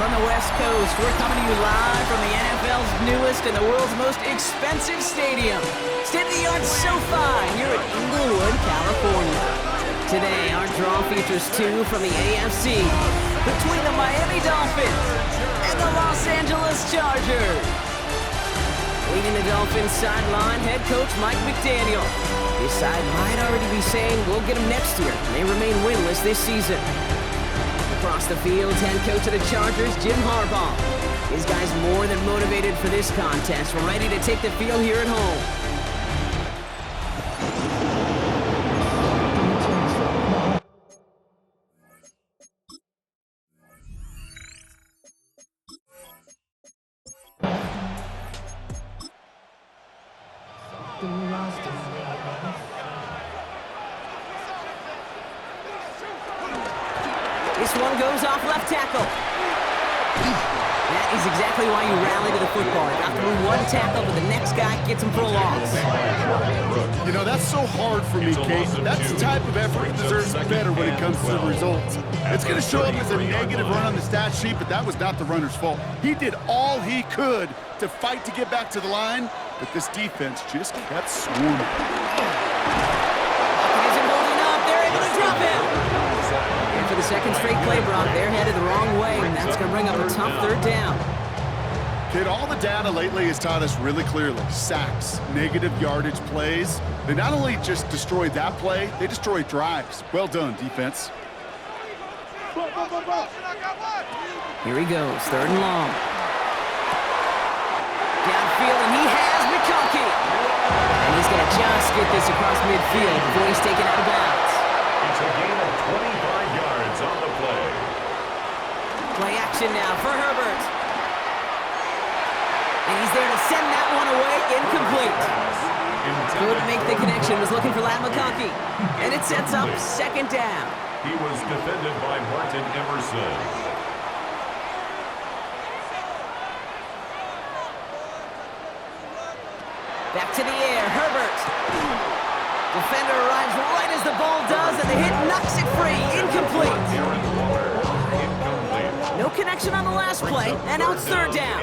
From the West Coast, we're coming to you live from the NFL's newest and the world's most expensive stadium, state-of-the-art SoFi here in Inglewood, California. Today, our draw features two from the AFC between the Miami Dolphins and the Los Angeles Chargers. Leading the Dolphins sideline, head coach Mike McDaniel. His side might already be saying we'll get him next year. They remain winless this season. Across the field, head coach of the Chargers, Jim Harbaugh. His guys more than motivated for this contest. We're ready to take the field here at home. This one goes off left tackle. That is exactly why you rally to the football. You got through one tackle, but the next guy gets him for a loss. You know, that's so hard for me, Kate. That's the type of effort that deserves better when it comes to the results. It's going to show up as a negative run on the stat sheet, but that was not the runner's fault. He did all he could to fight to get back to the line, but this defense just kept swarming. Isn't holding up. They're able to drop him. And for the second straight play, Brock, they're headed the wrong way, and that's going to bring up a tough third down. Kid, all the data lately has taught us really clearly, sacks, negative yardage plays, they not only just destroy that play, they destroy drives. Well done, defense. Here he goes, third and long. Downfield, and he has McConkey. And he's going to just get this across midfield before he's taken out of bounds. It's a gain of 25 yards on the play. Play action now for Herbert. And he's there to send that one away, incomplete. Couldn't make the connection, was looking for Lat McConkey. And it sets up second down. He was defended by Martin Emerson. Back to the air, Herbert. Defender arrives right as the ball does, and the hit knocks it free, incomplete. No connection on the last play, and now it's third down.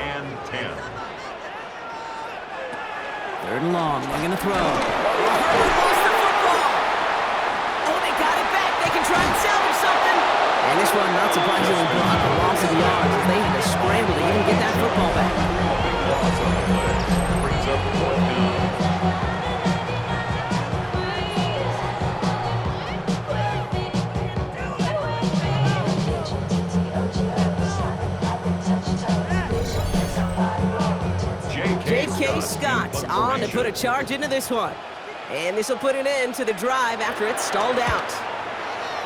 Third and long, they're going to throw. Herbert lost the football. Oh, they got it back. They can try and salvage something. And this one, not surprisingly, blocked the loss of yards as they had to scramble to even get that football back. Brings up fourth down. J.K. Scott on to put a charge into this one. And this will put an end to the drive after it stalled out.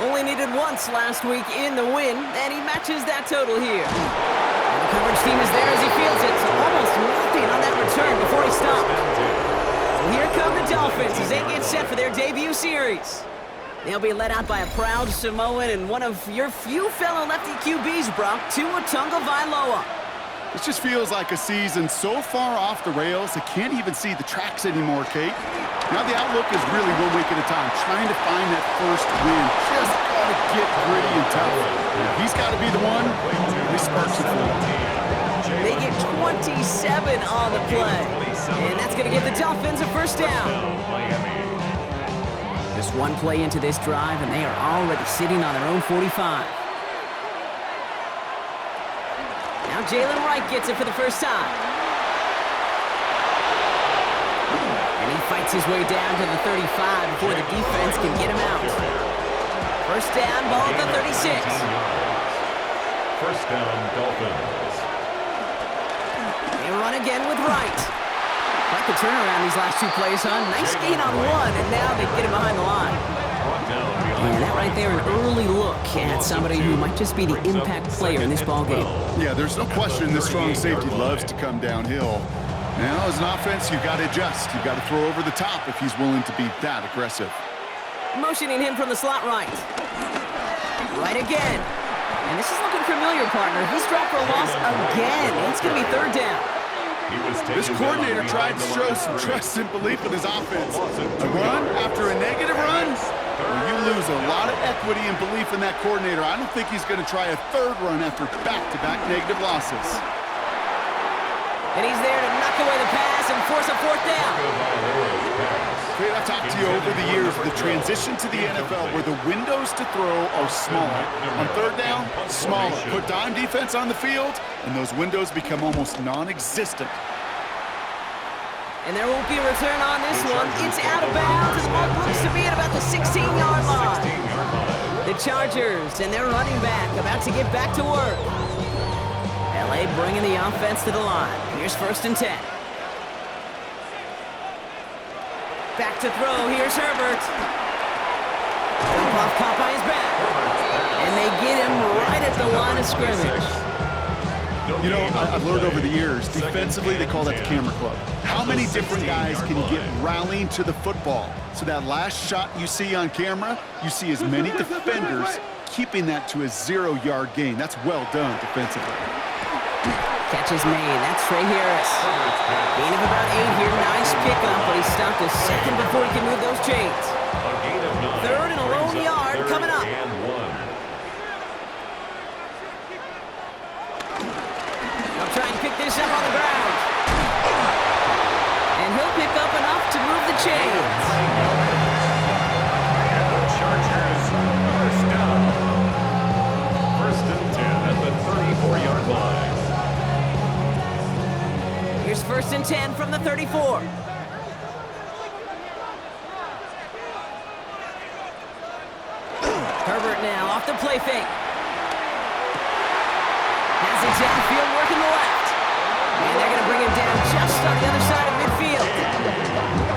Only needed once last week in the win, and he matches that total here. And the coverage team is there as he fields it. So almost nothing on that return before he stopped. So here come the Dolphins as they get set for their debut series. They'll be led out by a proud Samoan and one of your few fellow lefty QBs, Brock, Tua Tagovailoa. This just feels like a season so far off the rails, they can't even see the tracks anymore, Kate. Now the outlook is really 1 week at a time, trying to find that first win. Just got to get gritty and tough. And he's got to be the one who sparks it for him. They get 27 on the play. And that's going to give the Dolphins a first down. Just one play into this drive, and they are already sitting on their own 45. Now Jalen Wright gets it for the first time. And he fights his way down to the 35 before the defense can get him out. First down, ball at the 36. First down, Dolphins. They run again with Wright. Quite the turnaround these last two plays, huh? Nice gain on one, and now they get him behind the line. And that right there, an early look at somebody who might just be the impact player in this ballgame. Yeah, there's no question this strong safety loves to come downhill. Now, as an offense, you've got to adjust. You've got to throw over the top if he's willing to be that aggressive. Motioning him from the slot right. Right again. And this is looking familiar, partner. He's dropped for a loss again. It's going to be third down. This coordinator tried to show some trust and belief in his offense. A run after a negative run, Well, you lose a lot of equity and belief in that coordinator. I don't think he's going to try a third run after back-to-back negative losses. And he's there to knock away the pass and force a fourth down. Fred, I've talked to you over the years, the transition to the NFL where the windows to throw are smaller. On third down, smaller. Put dime defense on the field, and those windows become almost non-existent. And there won't be a return on this one. It's out of bounds. The ball looks to be at about the 16-yard line. The Chargers and their running back about to get back to work. LA bringing the offense to the line. Here's 1st and 10. Back to throw. Here's Herbert. Dump-off caught by his back. And they get him right at the line of scrimmage. You know, I've learned over the years, defensively they call that the camera club. How many different guys can you get rallying to the football? So that last shot you see on camera, you see as many defenders keeping that to a 0-yard gain. That's well done defensively. Catch is made. That's Trey Harris. Gain of about 8 here. Nice pickup, but he stopped a second before he can move those chains. 3rd and a lone yard coming up. They'll try and pick this up on the ground. And he'll pick up enough to move the chains. And the Chargers, first down. 1st and 10 at the 34-yard line. Here's 1st and 10 from the 34. Herbert now off the play fake. Has it downfield, working the left. And they're going to bring him down just on the other side of midfield.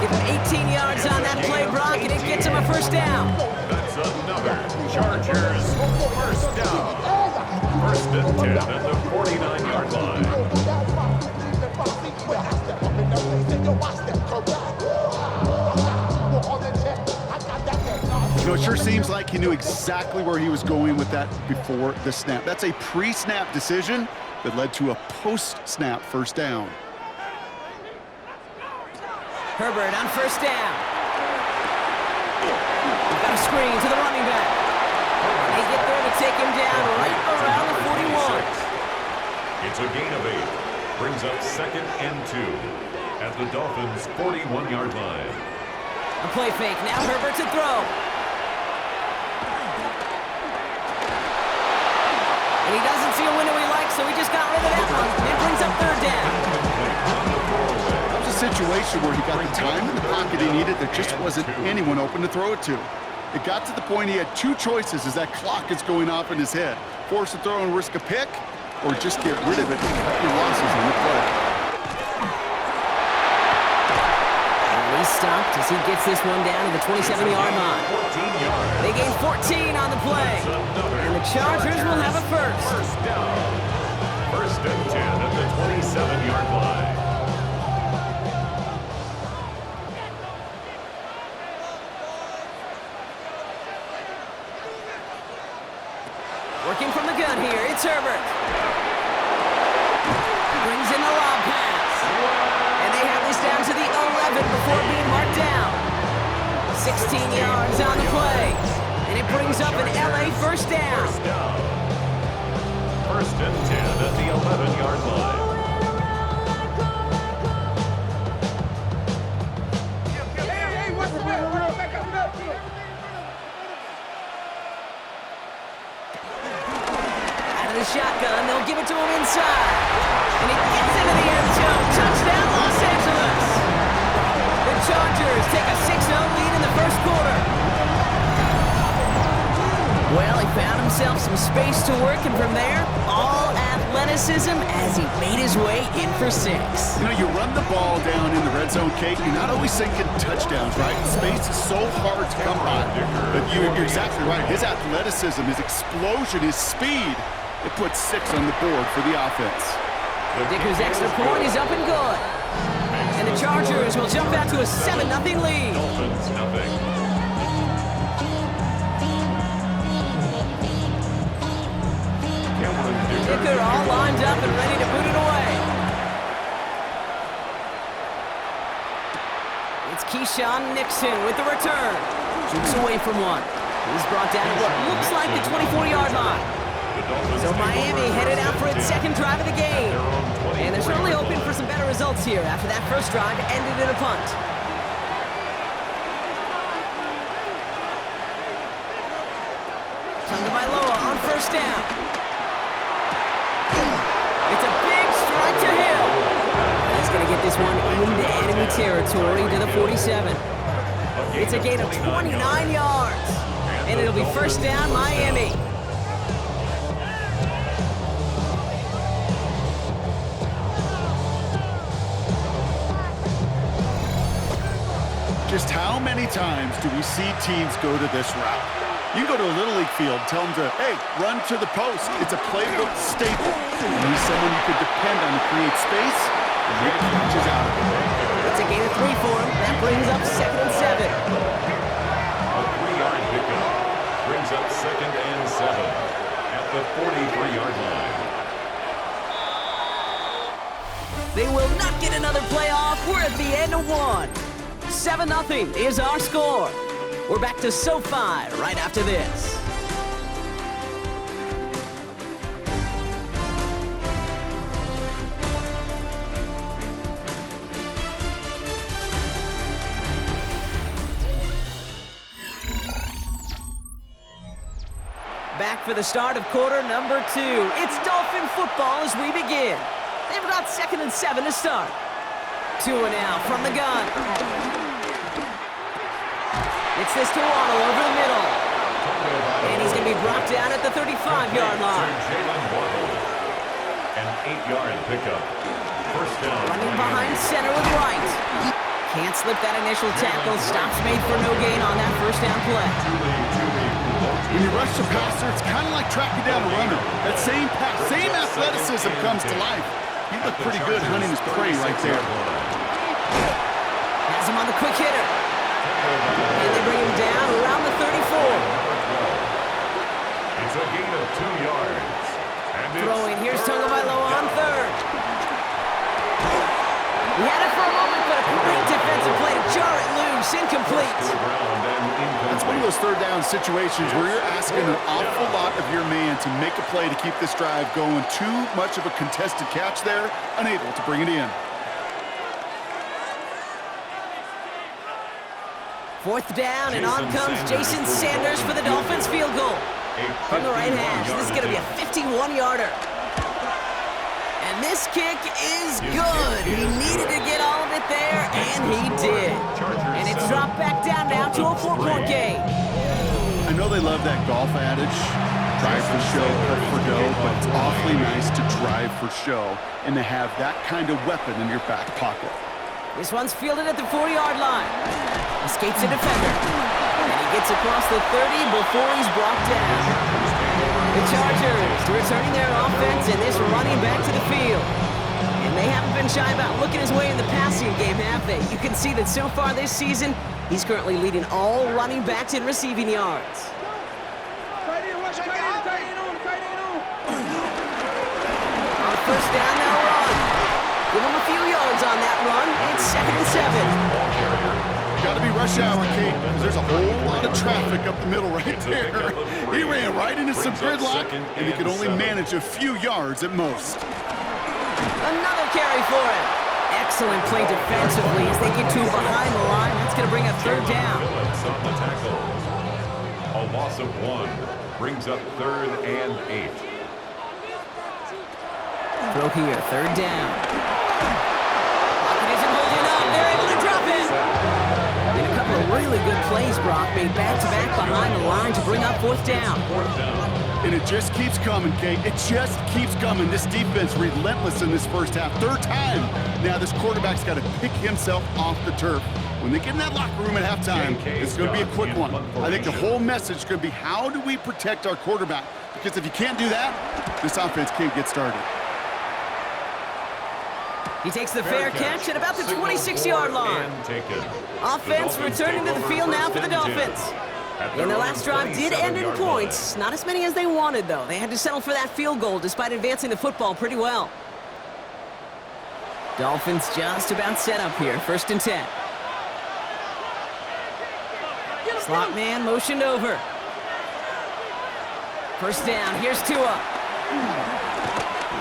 Give him 18 yards on that play, Brock, and it gets him a 1st down. That's another Chargers first down. 1st and 10 at the 49-yard line. You know, it sure seems like he knew exactly where he was going with that before the snap. That's a pre-snap decision that led to a post-snap 1st down. Herbert on 1st down. We've got a screen to the running back. They get there to take him down right around the 41. It's a gain of 8. Brings up 2nd and 2 at the Dolphins' 41-yard line. A play fake. Now Herbert to throw. And he doesn't see a window he likes, so he just got rid of that one. It brings up 3rd down. That was a situation where he got the time in the pocket he needed. There just wasn't anyone open to throw it to. It got to the point he had 2 choices as that clock is going off in his head. Force a throw and risk a pick, or just get rid of it and cut your losses on the play. And he's stopped as he gets this one down to the 27-yard line. They gain 14 on the play. And the Chargers will have a 1st. First down. 1st and 10 at the 27-yard line. Working from the gun here, it's Herbert. Brings in the lob pass. And they have this down to the 11 before being marked down. 16 yards on the play. And it brings up an LA 1st down. 1st and 10 at the 11-yard line. Out of the shotgun, they'll give it to him inside. And he gets into the end zone. Touchdown, Los Angeles. The Chargers take a 6-0 lead in the 1st quarter. Well, he found himself some space to work, and from there, all athleticism as he made his way in for 6. You know, you run the ball down in the red zone, Kate, you're not always thinking touchdowns, right? Space is so hard to come by. But you're exactly right. His athleticism, his explosion, his speed, it puts 6 on the board for the offense. Dicker's extra point is up and good. And the Chargers will jump out to a 7-0 lead. Dolphins nothing. Dicker all lined up and ready to boot it away. It's Keyshawn Nixon with the return. Jukes away from one. He's brought down at what looks like the 24-yard line. So Miami headed out for its second drive of the game. And they're certainly hoping for some better results here after that first drive ended in a punt. Tagovailoa on first down. It's a big strike to Hill. He's going to get this one into enemy territory to the 47. It's a gain of 29 yards. And it'll be first down, Miami. Just how many times do we see teams go to this route? You go to a Little League field, tell them to, hey, run to the post. It's a playbook staple. You need someone you can depend on to create space and make catches out of it. It's a gain of 3 for him. That brings up 2nd and 7. A 3-yard pickup brings up 2nd and 7 at the 43-yard line. They will not get another play off. We're at the end of one. 7-0 is our score. We're back to SoFi right after this. Back for the start of quarter number 2. It's Dolphin football as we begin. They've got 2nd and 7 to start. 2 now from the gun. It's this to Waddle over the middle. And he's going to be brought down at the 35-yard line. An 8-yard pickup. First down. Running behind center with Wright. Can't slip that initial tackle. Stops made for no gain on that first down play. When you rush the passer, it's kind of like tracking down a runner. That same pass, same athleticism comes to life. He looked pretty good hunting his prey right there. Has him on the quick hitter. And they bring him down around the 34. It's a gain of 2 yards. Throwing, here's Tagovailoa on third. He had it for a moment, but a great defensive play to jar it loose, incomplete. That's one of those third down situations where you're asking an awful lot of your man to make a play to keep this drive going. Too much of a contested catch there, unable to bring it in. 4th down, and on comes Jason Sanders for the Dolphins field goal. From the right hash, this is going to be a 51-yarder. And this kick is good. He needed to get all of it there, and he did. And it's dropped back down now to a 4-point game. I know they love that golf adage, drive for show, cut for dough, but it's awfully nice to drive for show and to have that kind of weapon in your back pocket. This one's fielded at the 4-yard line. Escapes a defender. And he gets across the 30 before he's brought down. The Chargers returning their offense and this running back to the field. And they haven't been shy about looking his way in the passing game, have they? You can see that so far this season, he's currently leading all running backs in receiving yards. On first down, now run. Give him a few yards on that run. It's 2nd and 7. Got to be rush hour, Kate, because there's a whole lot of traffic up the middle right there. He ran right into some gridlock, and he could only manage a few yards at most. Another carry for him. Excellent play defensively as they get 2 behind the line. That's going to bring up 3rd down. On the tackle. A loss of 1 brings up 3rd and 8. Throw here, 3rd down. Lockett isn't holding up. They're able to drop it. And a couple of really good plays, Brock, made back-to-back behind the line to bring up 4th down. And it just keeps coming, Kate. It just keeps coming. This defense relentless in this first half. 3rd time. Now this quarterback's got to pick himself off the turf. When they get in that locker room at halftime, it's going to be a quick one. I think the whole message is going to be, how do we protect our quarterback? Because if you can't do that, this offense can't get started. He takes the fair catch at about the 26-yard line. Offense returning to the field now for the Dolphins. And the last drive did end in points. Not as many as they wanted, though. They had to settle for that field goal despite advancing the football pretty well. Dolphins just about set up here. 1st and 10. Slot man motioned over. First down, here's Tua.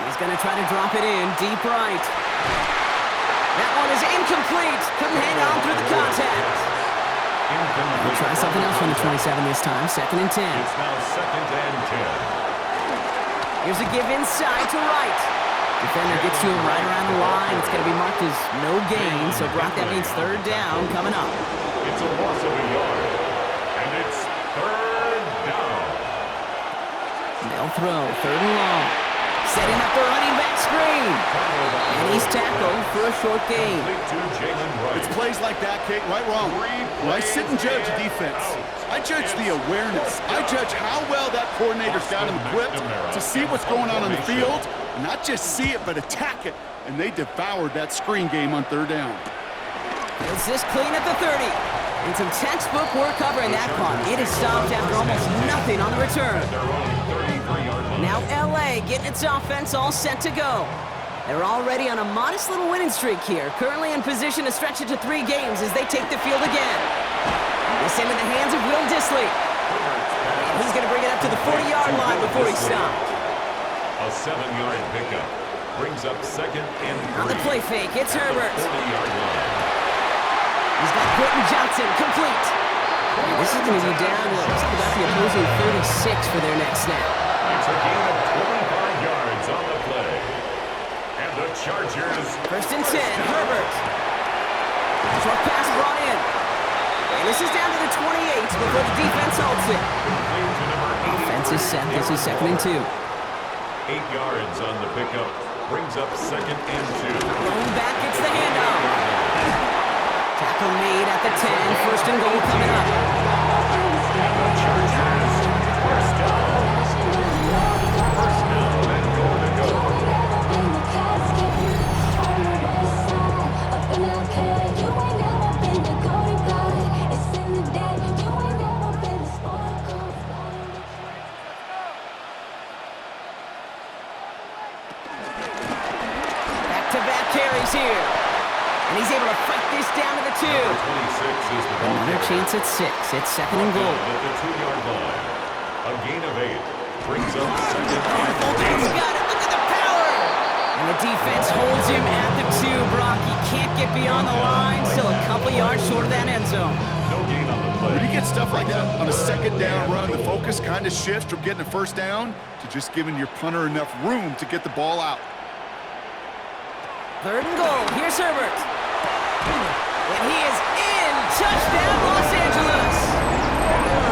He's gonna try to drop it in, deep right. That one is incomplete. Couldn't hang on through the contact. We'll try something else from the 27 this time, 2nd and 10. It's now 2nd and 10. Here's a give inside to right. Defender gets to him right around the line. It's going to be marked as no gain, so Brock, that means 3rd down coming up. It's a loss of a yard, and it's 3rd down. They'll throw, 3rd and long. Setting up the running back screen. And he's tackled for a short gain. It's plays like that, Kate, right wrong. When I sit and judge a defense, I judge the awareness. I judge how well that coordinator's got him equipped to see what's going on the field, and not just see it, but attack it. And they devoured that screen game on 3rd down. Is this clean at the 30? And some textbook work covering that part. It is stopped after almost nothing on the return. Now LA getting its offense all set to go. They're already on a modest little winning streak here, currently in position to stretch it to 3 games as they take the field again. This into the hands of Will Dissly. And he's going to bring it up to the 40-yard line before he's stopped. A 7-yard pickup brings up 2nd and 3. On the play fake, it's Herbert. 40-yard line. He's got Quentin Johnson complete. And this is going to be down to about the opposing 36 for their next snap. It's a gain of 25 yards on the play. And the Chargers. 1st and 10, Herbert. Short pass brought in. And this is down to the 28 before the defense holds it. Offense is set. This is 2nd and 2. 8 yards on the pickup. Brings up 2nd and 2. Going back, it's the handoff. Tackle made at the 10. 1st and goal coming up. And the Chargers. 1st down. 1st down and goal to go. Back-to-back carries here. And he's able to fight this down to the 2. 26 is the ball. Another chance at 6. It's 2nd and goal. At the 2-yard line. A gain of 8. Brings up 2nd and He's 3. got it. Look at the power. And the defense holds him at the 2. Brock, he can't get beyond the line. Still a couple yards short of that end zone. No gain on the When play. you get stuff like that on a 2nd down run, the focus kind of shifts from getting a 1st down to just giving your punter enough room to get the ball out. 3rd and goal. Here's Herbert. And he is in. Touchdown, Los Angeles.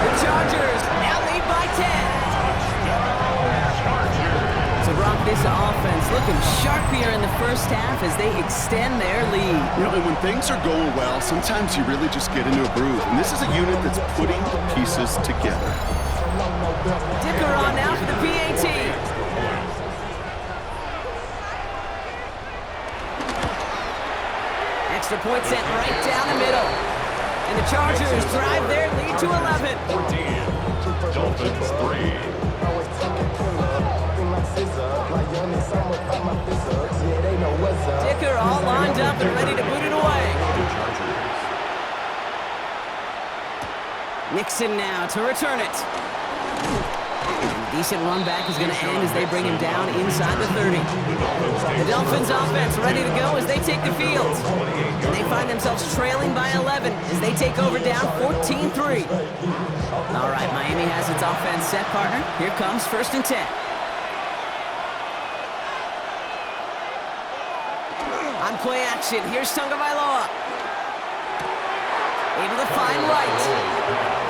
The Chargers now lead by 10. So, Brock, this offense looking sharp here in the 1st half as they extend their lead. You know, and when things are going well, sometimes you really just get into a groove. And this is a unit that's putting the pieces together. Dicker on now for the PAT. Extra point sent right down the middle. And the Chargers drive their lead to 11. 14. Dolphins 3. Dicker all lined up and ready to boot it away. Nixon now to return it. Decent run back is going to end as they bring him down inside the 30. The Dolphins offense ready to go as they take the field. And they find themselves trailing by 11 as they take over down 14-3. All right, Miami has its offense set, partner. Here comes 1st and 10. On play action, here's Tagovailoa. Able to find Wright.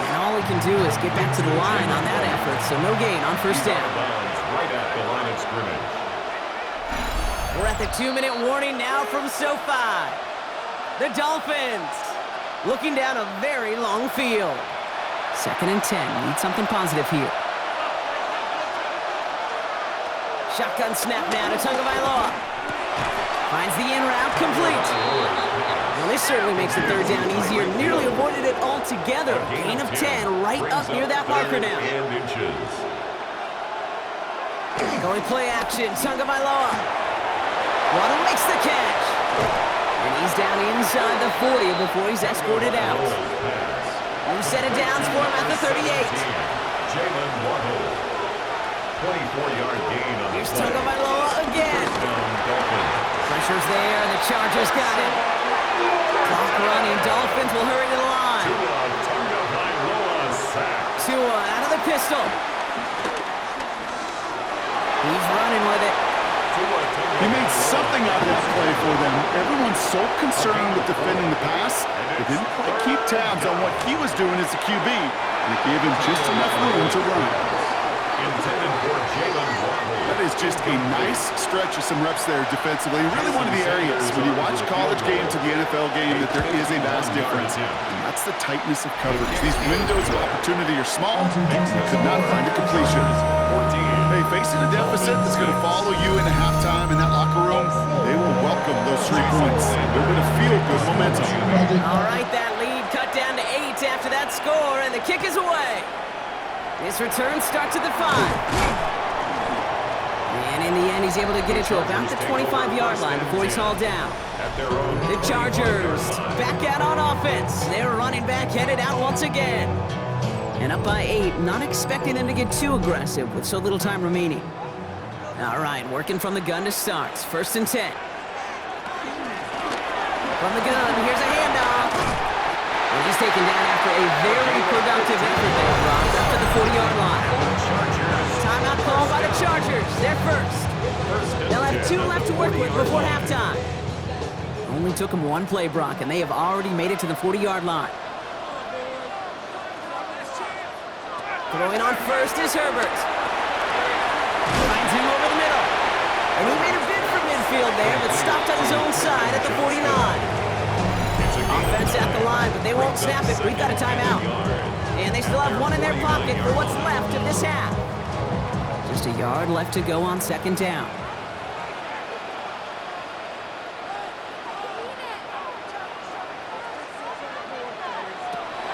And all he can do is get back to the line on that effort, so no gain on 1st down. Right at the line of scrimmage. We're at the 2-minute warning now from SoFi. The Dolphins looking down a very long field. 2nd and 10. Need something positive here. Shotgun snap now to Tagovailoa. Finds the in route complete. Well, this certainly makes the 3rd down easier. Nearly avoided it altogether. Gain of 10 right up near that marker now. Going play action. Tagovailoa. Waddle makes the catch. And he's down inside the 40 before he's escorted out. New set of downs for him at the 38. Jalen Waddle. 24-yard gain on Here's the play. Tagovailoa again. First down, Dolphins. Pressure's there, and the Chargers got it. Clock running. Dolphins will hurry to the line. Tua Tagovailoa sacked. Tua out of the pistol. He's running with it. He made something out of that play for them. Everyone's so concerned with defending the pass, they didn't quite keep tabs on what he was doing as a QB, and it gave him just enough room to run. Intended for Jalen Waddle. That is just a nice stretch of some reps there defensively. Really one of the areas when you watch college game to the NFL game that there is a vast difference. And that's the tightness of coverage. These windows of opportunity are small. You could not find a completion. 14. Hey, facing a deficit that's going to follow you into halftime in that locker room, they will welcome those 3 points. They're going to feel good momentum. All right, that lead cut down to 8 after that score, and the kick is away. This return starts at the 5. And in the end, he's able to get it to about the 25-yard line before he's hauled down. At their own The Chargers back out on offense. Their running back headed out once again. And up by 8, not expecting them to get too aggressive with so little time remaining. All right, working from the gun to start. 1st and 10. From the gun, here's a handoff. Well, he's taken down after a very productive effort there, Brock, up to the 40-yard line. Timeout called by the Chargers. They're first. They'll have 2 left to work with before halftime. Only took them 1 play, Brock, and they have already made it to the 40-yard line. Throwing on first is Herbert. Finds him over the middle. And he made a bid for midfield there, but stopped on his own side at the 49. Offense at the line, but they won't snap it. We've got a timeout. And they still have 1 in their pocket for what's left of this half. Just a yard left to go on 2nd down.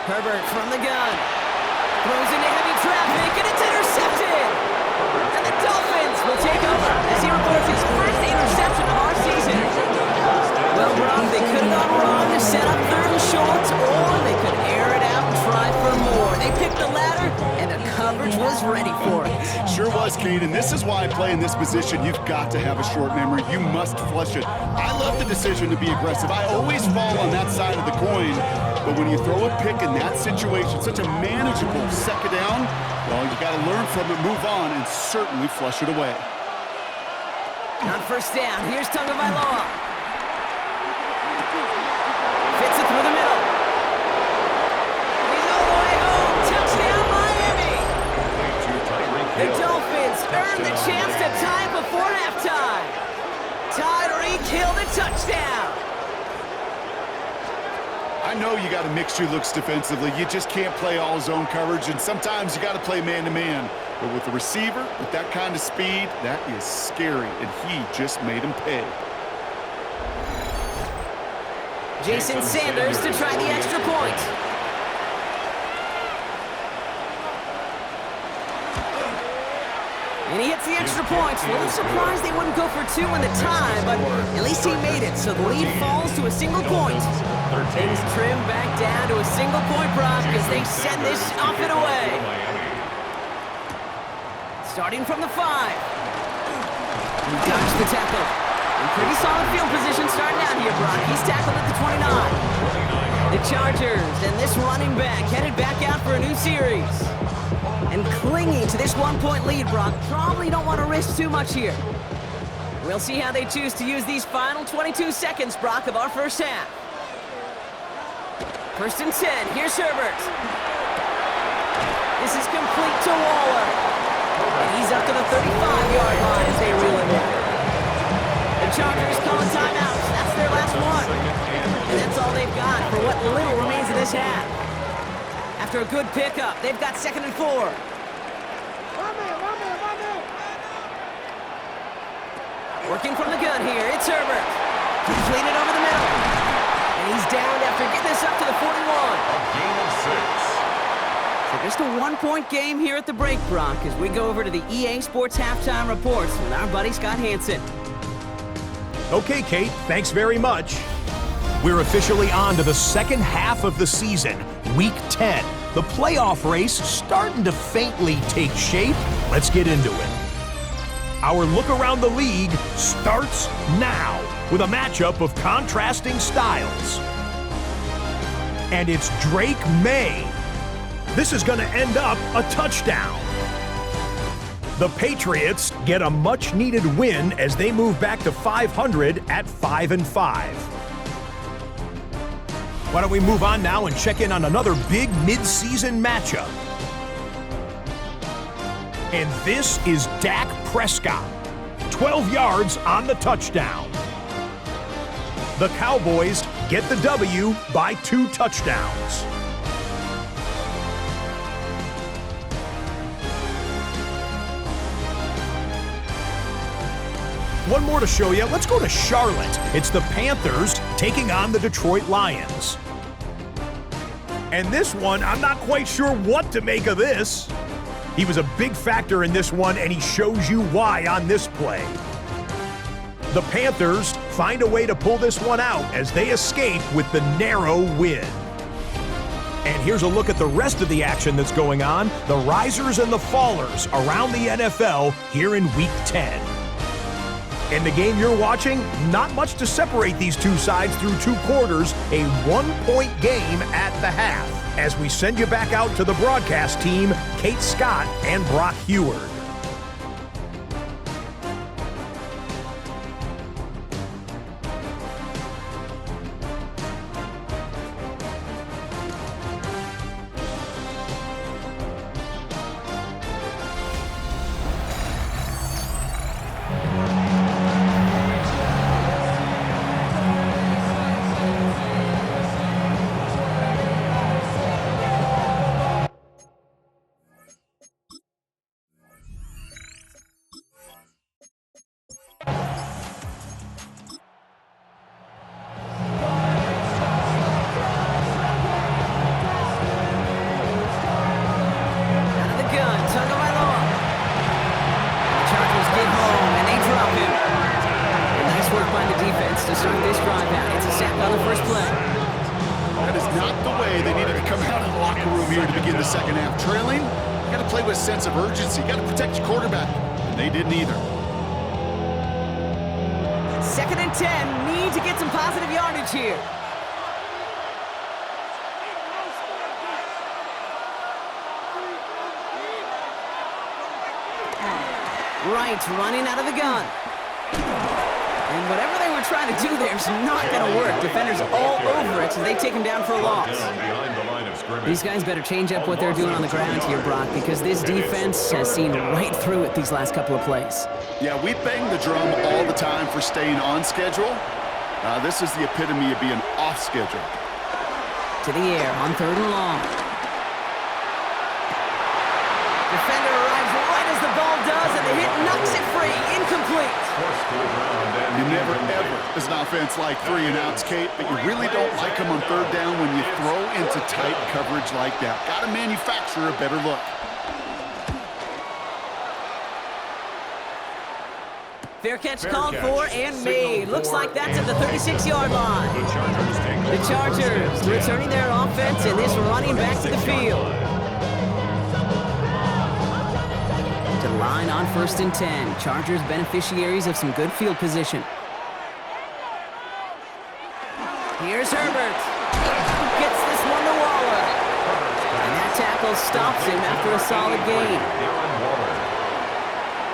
Herbert from the gun. Throws into heavy traffic, and it's intercepted! And the Dolphins will take over as he records his first interception of our season. Well, Brock, they could have gone wrong to set up 3rd and short, or they could air it out and try for more. They picked the latter, and the coverage was ready for it. Sure was, Kate, and this is why I play in this position. You've got to have a short memory. You must flush it. I love the decision to be aggressive. I always fall on that side of the coin. But when you throw a pick in that situation, such a manageable 2nd down, well, you got to learn from it, move on, and certainly flush it away. On 1st down, here's Tagovailoa. Fits it through the middle. He's all the way home. Touchdown, Miami! The Dolphins earned the chance to tie it before halftime. Tyreek Hill the touchdown. I know you got to mix your looks defensively. You just can't play all zone coverage, and sometimes you got to play man-to-man. But with the receiver, with that kind of speed, that is scary, and he just made him pay. Jason Sanders to try the extra point. And he hits the extra points. A little surprised they wouldn't go for 2 in the tie, but at least he made it, so the lead falls to a single point. Things trim back down to a single point, Brock, as they send this off and away. Starting from the 5. He dodged the tackle. In pretty solid field position starting out here, Brock. He's tackled at the 29. The Chargers and this running back headed back out for a new series. And clinging to this 1-point lead, Brock, probably don't want to risk too much here. We'll see how they choose to use these final 22 seconds, Brock, of our first half. 1st and 10, here's Herbert. This is complete to Waller. And he's up to the 35-yard line as they reel him in. The Chargers calling timeouts. That's their last one. And that's all they've got for what little remains of this half. After a good pickup, they've got 2nd and 4. Working from the gun here, it's Herbert. Completed over the middle. And he's down after getting this up to the 41. A gain of 6. So just a 1-point game here at the break, Brock, as we go over to the EA Sports Halftime Reports with our buddy Scott Hansen. Okay, Kate, thanks very much. We're officially on to the second half of the season, Week 10. The playoff race starting to faintly take shape. Let's get into it. Our look around the league starts now with a matchup of contrasting styles. And it's Drake May. This is going to end up a touchdown. The Patriots get a much-needed win as they move back to 500 at 5-5. Why don't we move on now and check in on another big mid-season matchup. And this is Dak Prescott. 12 yards on the touchdown. The Cowboys get the W by 2 touchdowns. One more to show you. Let's go to Charlotte. It's the Panthers taking on the Detroit Lions. And this one, I'm not quite sure what to make of this. He was a big factor in this one, and he shows you why on this play. The Panthers find a way to pull this one out as they escape with the narrow win. And here's a look at the rest of the action that's going on, the risers and the fallers around the NFL here in Week 10. In the game you're watching, not much to separate these two sides through 2 quarters, a 1-point game at the half. As we send you back out to the broadcast team, Kate Scott and Brock Heward. Sense of urgency. Got to protect your quarterback. And they didn't either. 2nd and 10. Need to get some positive yardage here. Right, running out of the gun. And whatever they were trying to do there is not going to work. Defenders all over it, so they take him down for a loss. These guys better change up what they're doing on the ground here, Brock, because this defense has seen right through it these last couple of plays. Yeah, we bang the drum all the time for staying on schedule. This is the epitome of being off schedule. To the air on 3rd and long. Defender arrives right as the ball does, and the hit knocks it free. Incomplete. You never, ever, as an offense, like 3 and outs, Kate, but you really don't like them on 3rd down when you throw into tight coverage like that. Got to manufacture a better look. Fair catch called for and made. Looks like that's at the 36-yard line. The Chargers returning their offense and this running back to the field. To the line on 1st and 10. Chargers beneficiaries of some good field position. Here's Herbert. Gets this one to Waller. And that tackle stops him after a solid gain.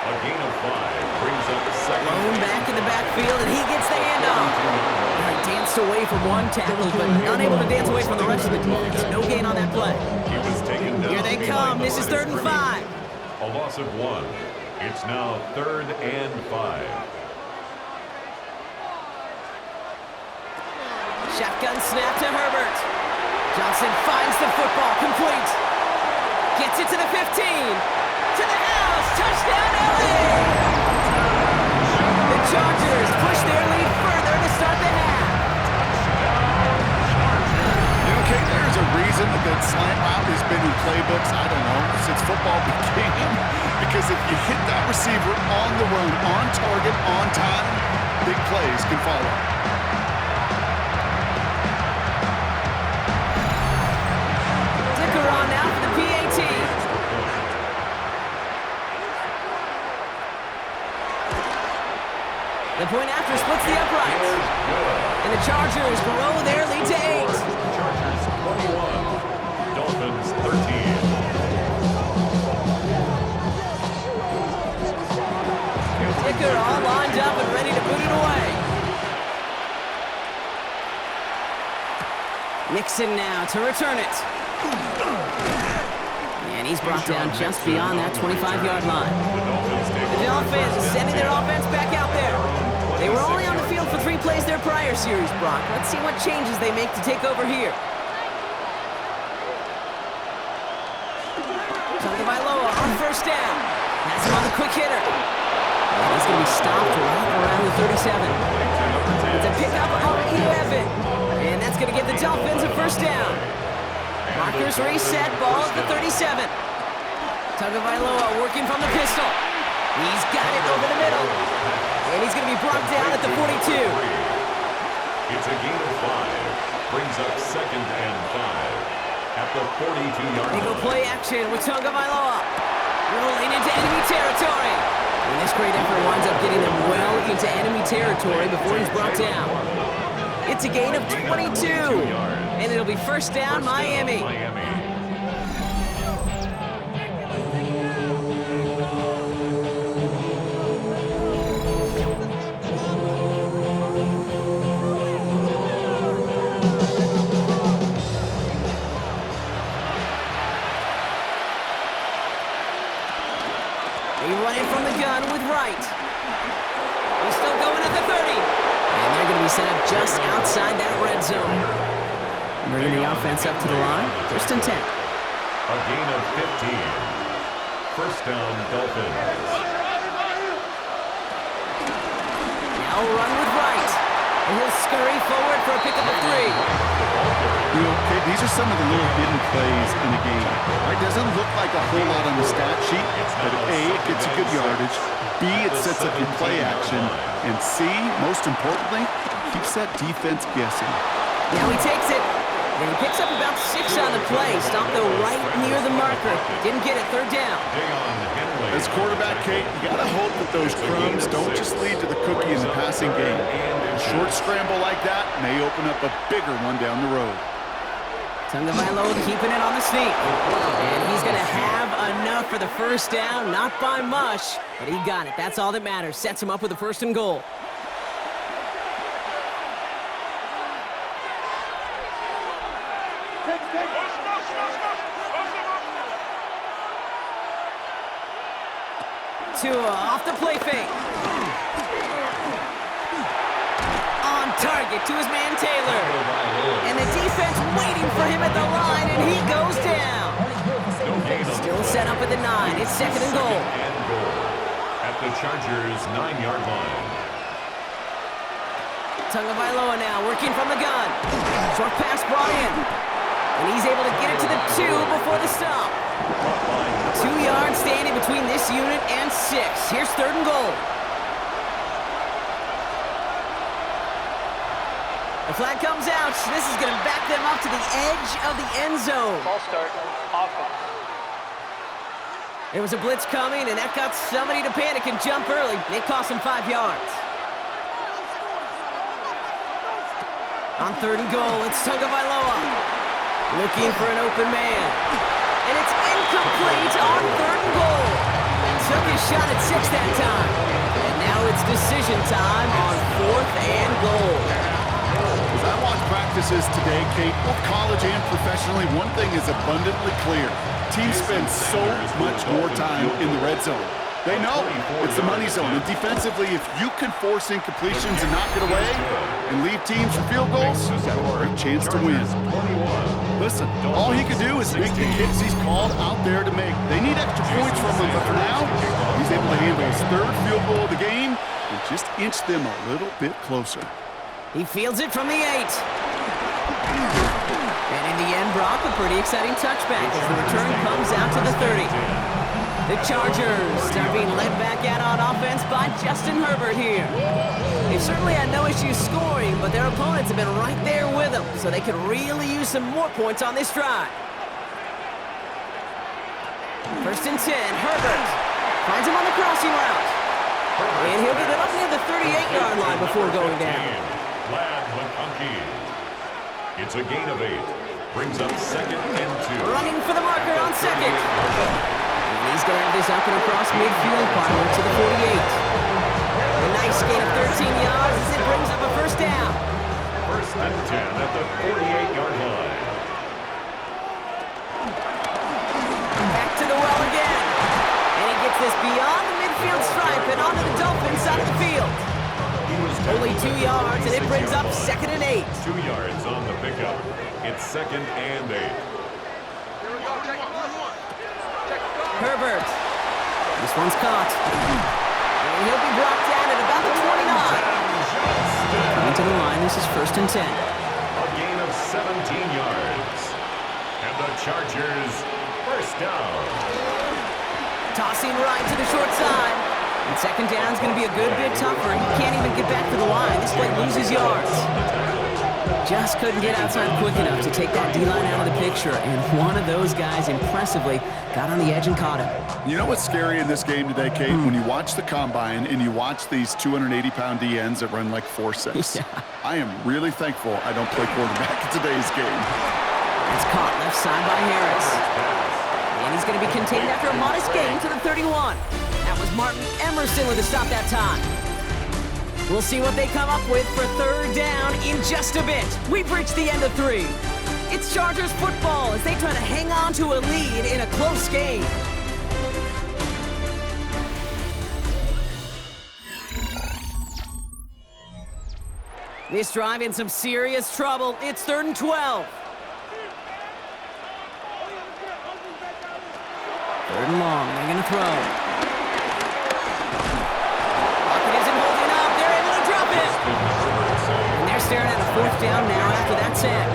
A gain of 5 brings up the second. Blown back in the backfield, and he gets the handoff. He danced away from one tackle, but unable to dance away from the rest of the defense. No gain on that play. He was taken down. Here they come. This is 3rd and 5. A loss of 1. It's now 3rd and 5. Shotgun snap to Herbert. Johnson finds the football, complete. Gets it to the 15. To the house. Touchdown, LA! The Chargers push their lead further to start the half. Okay, there's a reason that slant route has been in playbooks, I don't know, since football began. Because if you hit that receiver on the run, on target, on time, big plays can follow. The point after splits the uprights. And the Chargers grow their lead to 8. Chargers 21, Dolphins 13. Dicker all lined up and ready to boot it away. Nixon now to return it. And he's brought down just beyond that 25-yard line. The Dolphins sending their offense back out there. They were only on the field for 3 plays their prior series, Brock. Let's see what changes they make to take over here. Tagovailoa on first down. Has him on the quick hitter. And he's going to be stopped right around the 37. It's a pickup of 11. And that's going to give the Dolphins a first down. Markers reset, ball at the 37. Tagovailoa working from the pistol. He's got it over the middle. And he's going to be brought down at the 42. It's a gain of 5. Brings up 2nd and 5 at the 42-yard line. They go play action with Tagovailoa. Rolling into enemy territory. And this great effort winds up getting them well into enemy territory before he's brought down. It's a gain of 22. And it'll be first down, Miami. They run in from the gun with Wright. He's still going at the 30. And they're going to be set up just outside that red zone. Bringing the offense up to the line. First and 10. A gain of 15. First down, Dolphins. Now run with Wright. And he'll scurry forward for a pickup of 3. You know, Kate, these are some of the little hidden plays in the game. It doesn't look like a whole lot on the stat sheet, but A, it gets you good yardage, B, it sets up your play action, and C, most importantly, keeps that defense guessing. Now he takes it. And he picks up about 6 on the play. Stopped though right near the marker. Didn't get it, third down. As quarterback, Kate, you gotta hope that those crumbs don't just lead to the cookie in the passing game. A short scramble like that may open up a bigger one down the road. Tagovailoa keeping it on the sneak. And he's going to have enough for the first down. Not by much, but he got it. That's all that matters. Sets him up with a first and goal. Tua off the play fake. On target to his man Taylor. And the defense waiting for him at the line, and he goes down. Still set up at the 9. It's second and goal. At the Chargers' 9-yard line. Tagovailoa now working from the gun. Short pass brought in. And he's able to get it to the 2 before the stop. 2 yards standing between this unit and 6. Here's third and goal. The flag comes out. This is going to back them up to the edge of the end zone. Ball start. Offense. There was a blitz coming, and that got somebody to panic and jump early. It cost him 5 yards. On third and goal, it's Tagovailoa. Looking for an open man. And it's incomplete on third and goal. Took his shot at 6 that time. And now it's decision time on 4th and goal. As I watch practices today, Kate, both college and professionally, one thing is abundantly clear. Teams spend so much more time in the red zone. They know it's the money zone. And defensively, if you can force incompletions and knock it away and leave teams for field goals, you've got a great chance to win. Listen, all he can do is make the kicks he's called out there to make. They need extra points from him, but for now, he's able to handle his 3rd field goal of the game and just inch them a little bit closer. He fields it from the 8. And in the end, Brock, a pretty exciting touchback as the return comes out to the 30. The Chargers are being led back out on offense by Justin Herbert here. They've certainly had no issues scoring, but their opponents have been right there with them, so they could really use some more points on this drive. First and 10, Herbert finds him on the crossing route. And he'll get it brought near the 38-yard line before going down. Lad McConkey. It's a gain of 8. Brings up 2nd and 2. Running for the marker on 2nd. And he's going to have this up and across midfield, partner to the 48. A nice gain of 13 yards as it brings up a first down. 1st and 10 at the 48-yard line. Back to the well again. And he gets this beyond the midfield stripe and onto the Dolphins side of the field. Only 2 yards, and it brings up 2nd and 8. 2 yards on the pickup. It's 2nd and 8. Herbert. This one's caught. And he'll be brought down at about the 29. Coming to the line, this is 1st and 10. A gain of 17 yards. And the Chargers, first down. Tossing right to the short side. And 2nd down is going to be a good bit tougher. He can't even get back to the line. This play loses yards. Just couldn't get outside quick enough to take that D-line out of the picture. And one of those guys impressively got on the edge and caught him. You know what's scary in this game today, Kate? When you watch the combine and you watch these 280-pound DNs that run like 4.6. Yeah. I am really thankful I don't play quarterback in today's game. It's caught left side by Harris. And he's going to be contained after a modest gain to the 31. That was Martin Emerson with a stop that time. We'll see what they come up with for 3rd down in just a bit. We've reached the end of 3. It's Chargers football as they try to hang on to a lead in a close game. This drive in some serious trouble. It's 3rd and 12. 3rd and long. They're going to throw. Staring at a 4th down now after that sack.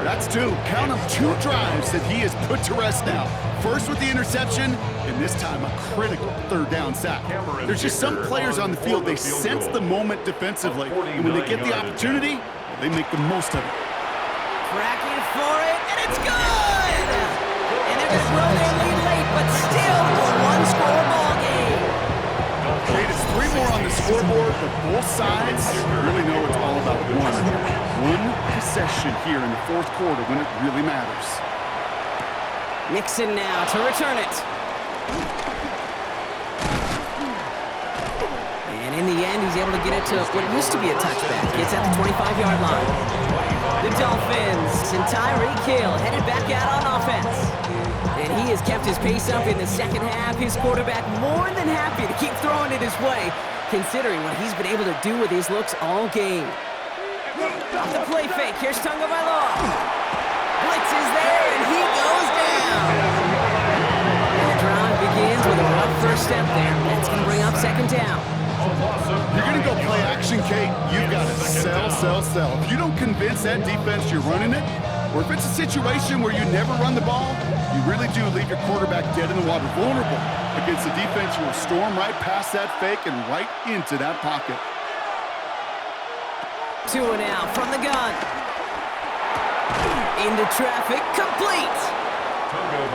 That's 2. Count them 2 drives that he has put to rest now. First with the interception, and this time a critical 3rd down sack. There's just some players on the field, they sense the moment defensively, and when they get the opportunity, they make the most of it. Cracking for it, and it's good! And they're going to blow their lead late, but still a 1-score ball game. It's 3 more on the scoreboard, but both sides really know it's all about one possession here in the 4th quarter when it really matters. Nixon now to return it. And in the end, he's able to get it to what used to be a touchback. Gets at the 25-yard line. The Dolphins and Tyreek Hill headed back out on offense. And he has kept his pace up in the 2nd half. His quarterback more than happy to keep throwing it his way, considering what he's been able to do with his looks all game. Off the play fake, here's Tagovailoa. Blitz is there, and he goes down. And the drive begins with a rough first step there. That's going to bring up 2nd down. You're going to go play action, Kate. You've got to sell. If you don't convince that defense you're running it, or if it's a situation where you never run the ball, you really do leave your quarterback dead in the water, vulnerable against a defense who will storm right past that fake and right into that pocket. 2 and out from the gun. Into traffic, complete.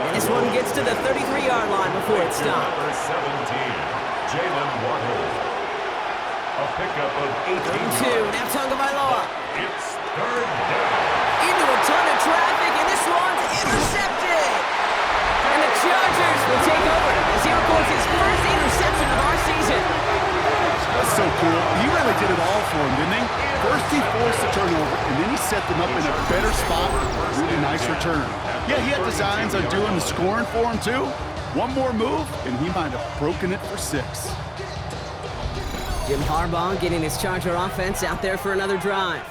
And this one gets to the 33-yard line before it stopped. Number 17, Jalen Waddle. A pickup of 18. 2, now Tagovailoa. It's 3rd down. Into a ton of traffic, and this one's intercepted. And the Chargers will take over as he records his first interception of our season. That's so cool. He really did it all for him, didn't he? First he forced the turnover, and then he set them up in a better spot. Really nice return. Yeah, he had designs on doing the scoring for him, too. One more move, and he might have broken it for 6. Jim Harbaugh getting his Charger offense out there for another drive.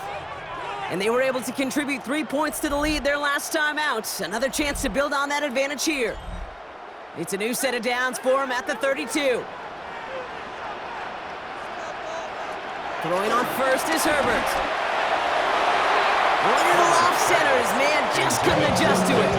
And they were able to contribute 3 points to the lead their last time out. Another chance to build on that advantage here. It's a new set of downs for him at the 32. Throwing on first is Herbert. One of the off centers, man, just couldn't adjust to it.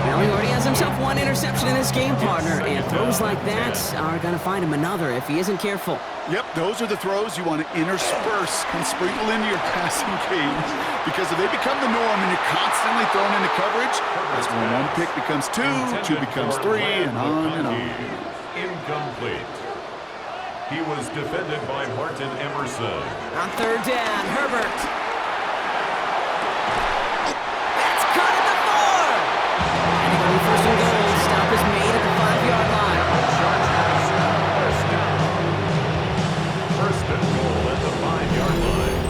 Now he already has himself 1 interception in this game, partner, and throws like that are going to find him another if he isn't careful. Yep, those are the throws you want to intersperse and sprinkle into your passing game. Because if they become the norm and you're constantly thrown into coverage, that's when 1 pick becomes 2, 2 becomes 3, and on and on. Incomplete. He was defended by Martin Emerson. On third down, Herbert. That's caught at the 4. And it'll be first and goal. Stop is made at the 5-yard line. Chargers, first down. First and goal at the 5-yard line.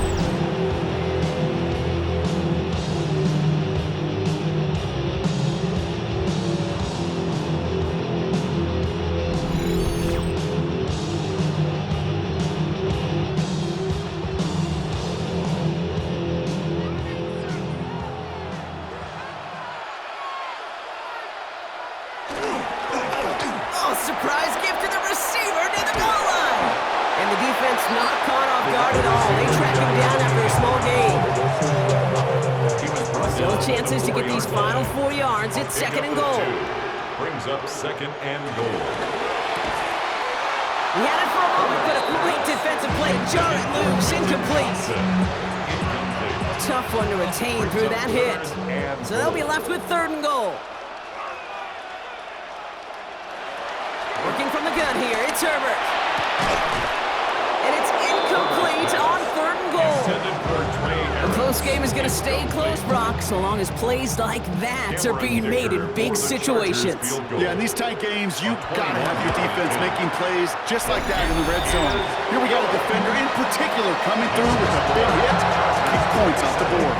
Oh, surprise gift to the receiver near the goal line. And the defense not caught off guard at all. They track him down after a small gain. Still chances to get these final 4 yards. It's second and goal. Brings up second and goal. He had it for a moment, but a great defensive play. Jar it loose, incomplete. Tough one to retain through that hit. So they'll be left with third and goal. Working from the gun here, it's Herbert. And it's incomplete on third and goal. A close game is going to stay close, Brock, so long as plays like that are being made in big situations. Yeah, in these tight games, you've got to have your defense making plays just like that in the red zone. Here we got a defender in particular coming through with a big hit to keep points off the board.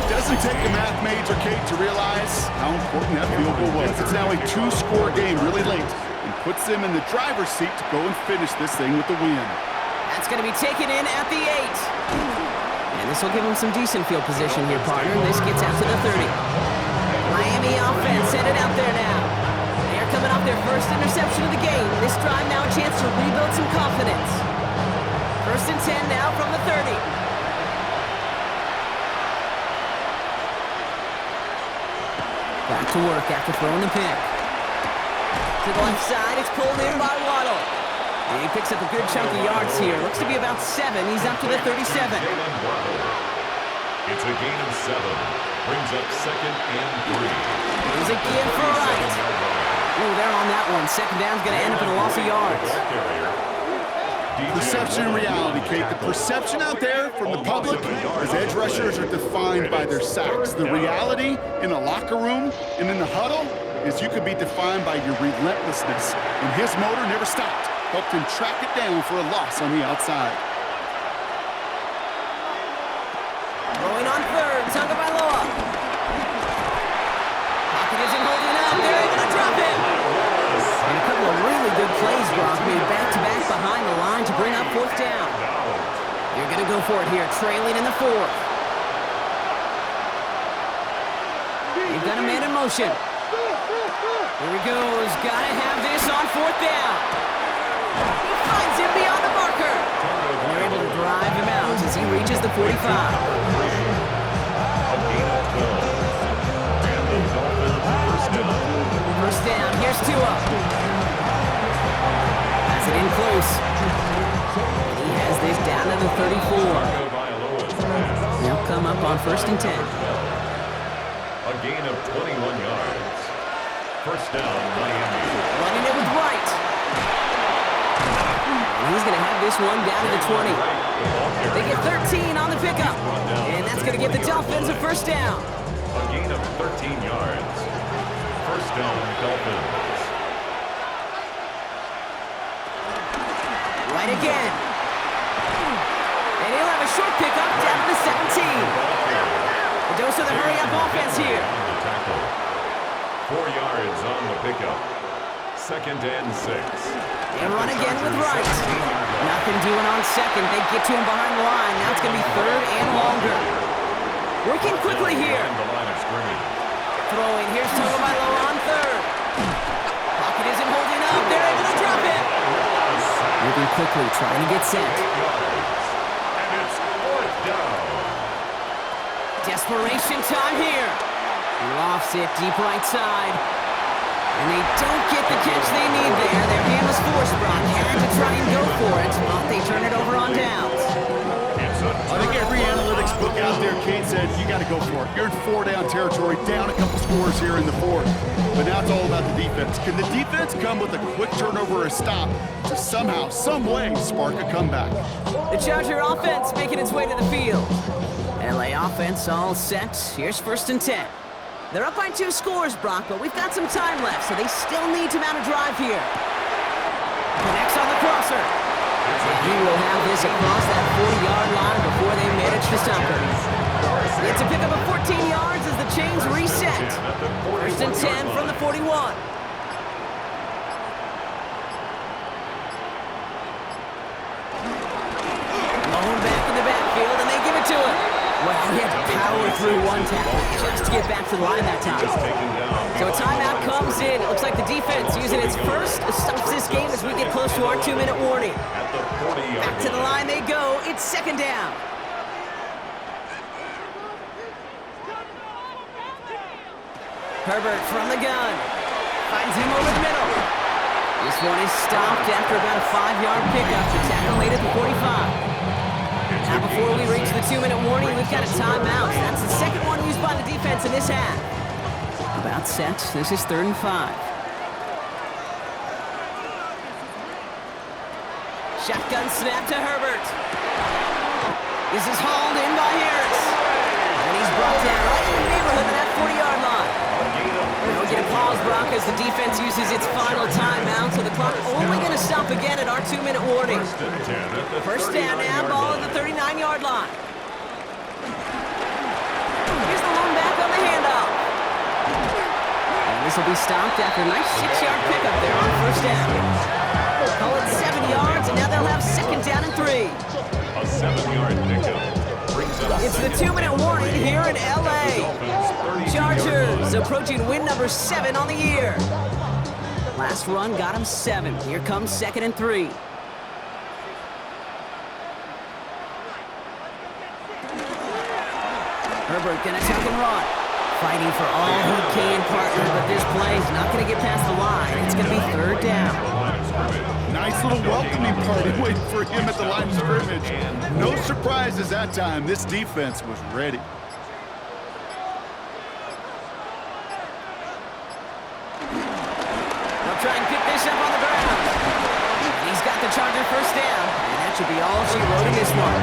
It doesn't take a math major, Kate, to realize how important that field goal was. It's now a 2-score game really late and puts them in the driver's seat to go and finish this thing with the win. That's going to be taken in at the 8. And this will give them some decent field position here, partner. And this gets out to the 30. Miami offense headed out there now. They're coming off their first interception of the game. This drive now a chance to rebuild some confidence. First and 10 now from the 30. Back to work after throwing the pick. To the left side, it's pulled in by Waddle. And he picks up a good chunk of yards here. Looks to be about 7. He's up to the 37. It's a gain of 7. Brings up second and 3. Here's a give for Wright. Oh, they're on that one. Second down's going to end up in a loss of yards. Perception and reality, Kate. The perception out there from the public is edge rushers are defined by their sacks. The reality in the locker room and in the huddle is you could be defined by your relentlessness. And his motor never stopped. Helped him track it down for a loss on the outside. Going on third, Tagovailoa. Pocket isn't holding up. They're able to drop him. And a couple of really good plays, Brock, made back-to-back behind the line to bring up fourth down. You're going to go for it here, trailing in the 4th. They've got a man in motion. Here he goes. Got to have this on fourth down. He finds him beyond the marker. And they're able to drive him out as he reaches the 45. First down, here's Tua. Has it in close. And he has this down to the 34. They'll come up on first and 10. A gain of 21 yards. First down, Miami. Running it with Wright. And he's going to have this one down to the 20. They get 13 on the pickup. And that's going to give the Dolphins a first down. A gain of 13 yards. First down, Dolphins. Right again. And he'll have a short pickup down to the 17. A dose of the hurry-up offense here. 4 yards on the pickup. Second and 6. And run again with Wright. Nothing doing on second. They get to him behind the line. Now it's going to be third and longer. Working quickly here. Throwing. Here's Tagovailoa on third. Pocket isn't holding up. They're able to drop it. Moving quickly, trying to get set. And it's fourth down. Desperation time here. Lofts it deep right side. And they don't get the catch they need there. Their hand was forced, Brock. Had to try and go for it, but they turn it over on downs. I think every analytics book out there, Kate, says said, you got to go for it. You're in 4-down territory, down a couple scores here in the fourth. But now it's all about the defense. Can the defense come with a quick turnover or a stop to somehow, some way, spark a comeback? The Charger offense making its way to the field. LA offense all set. Here's 1st and 10. They're up by 2 scores, Brock, but we've got some time left, so they still need to mount a drive here. Connects on the crosser. And he will have this across that 40-yard line before they manage to stop him. It's a pickup of 14 yards as the chains reset. 1st and 10 from the 41. Blown back in the backfield, and they give it to him. Well, he had to power through one tackle just to get back to the line that time. So a timeout comes in. It looks like the defense using its first stops this game as we get close to our 2-minute warning. Back to the line they go. It's 2nd down. Herbert from the gun. Finds him over the middle. This one is stopped after about a 5-yard pickup. The tackle made it to 45. Now before we reach the 2-minute warning, we've got a timeout. That's the second one used by the defense in this half. About set. This is 3rd and 5. Shotgun snap to Herbert. This is hauled in by Harris. And he's brought down right in the neighborhood of that 40-yard line. We'll get a pause, Brock, as the defense uses its final timeout, so the clock only going to stop again at our 2-minute warning. 1st down now, ball at the 39-yard line. Here's the lone back on the handoff. And this will be stopped after a nice 6-yard pickup there on 1st down. Call it 7 yards, and now they'll have 2nd down and 3. A 7-yard pickup. It's the 2-minute warning here in LA. Chargers approaching win number 7 on the year. Last run got him 7. Here comes 2nd and 3. Herbert gonna tuck and run. Fighting for all he can, partner, but this play's not gonna get past the line. It's gonna be 3rd down. Nice little welcoming party waiting for him at the line of scrimmage. No surprises that time. This defense was ready. They'll try and pick this up on the ground. And he's got the Charger 1st down. And that should be all she wrote in this one.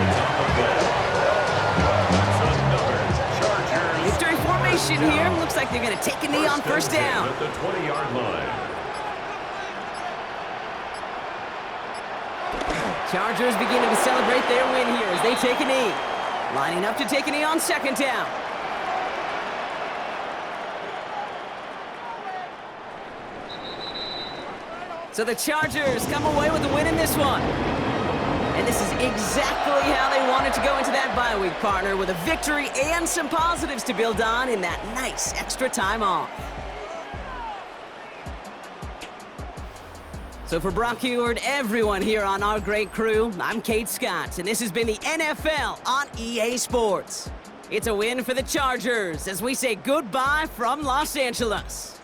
Victory formation here. Looks like they're going to take a knee on 1st down. At the 20-yard line. Chargers beginning to celebrate their win here as they take a knee. Lining up to take a knee on 2nd down. So the Chargers come away with the win in this one. And this is exactly how they wanted to go into that bye week, partner, with a victory and some positives to build on in that nice extra time off. So for Brock Huard, everyone here on our great crew, I'm Kate Scott, and this has been the NFL on EA Sports. It's a win for the Chargers as we say goodbye from Los Angeles.